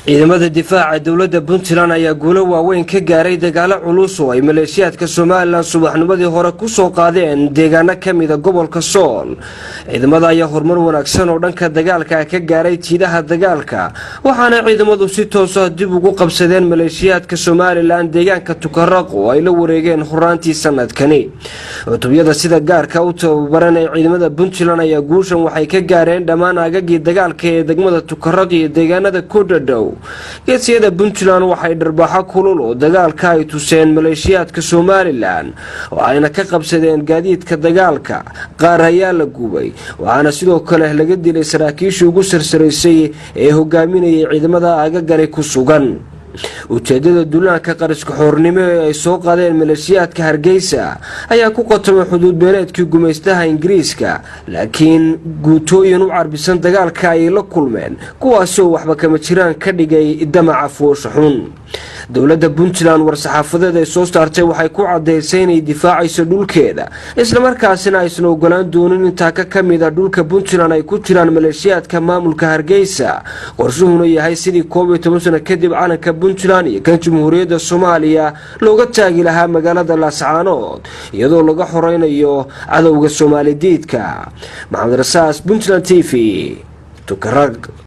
ciidamada difaaca dawladda Puntland ayaa guulo waaweyn ka gaaray dagaalo culus oo ay maleeshiyaadka Soomaaliland subaxnimadii hore ku soo qaadeen deegaano kamid ah gobolka Sool. ciidamada ayaa horumar wanaagsan oo dhanka dagaalka ka gaaray jiidaha dagaalka, waxaana ciidamadu si toos ah dib ugu qabsadeen maleeshiyaadka Soomaaliland deegaanka Tukaraq oo ay la wareegeen horaantii sanadkani. cutubiyada sida gaarka u tababaran ee ciidamada Puntland ayaa guushan waxay ka gaareen dhammaan aagagii dagaalka ee degmada Tukaraq iyo deegaanada ku dhadhow. geesiyada Puntland waxay dharbaaxo kulul oo dagaalka ay tuseen maleeshiyaadka Soomaaliland oo ayna ka qabsadeen gaadiidka dagaalka, qaar ayaa la gubay, waxaana sidoo kale laga dilay saraakiishii ugu sarsareysay ee hogaaminayay ciidamada aagagani ku sugan. ujeedada duulaanka qariska xoornimo ee ay soo qaadeen maleeshiyaadka Hargeysa ayaa ku qotomay xuduud beeleedkii gumaystaha Ingiriiska, laakiin guutooyin u carbisan dagaalka ay la kulmeen kuwaasoo waxba kama jiraan ka dhigay damaca foosha xun. dawladda Puntland war-saxaafadeed ay soo saartay waxay ku cadeysay inay difaacayso dhulkeeda, isla markaasina aysan ogolaan doonin inta ka mid ah dhulka Puntland ay ku jiraan maleeshiyaadka maamulka Hargeysa. qorshuhuna yahay sidii 12 sano kadib calanka Puntland iyo kan Jamhuuriyadda Soomaaliya looga taagi lahaa magaalada Laascaanood iyadoo laga xoreynayo cadawga Soomaalidiidka. Maxamed Rasaas, Puntland TV, Tukaraq.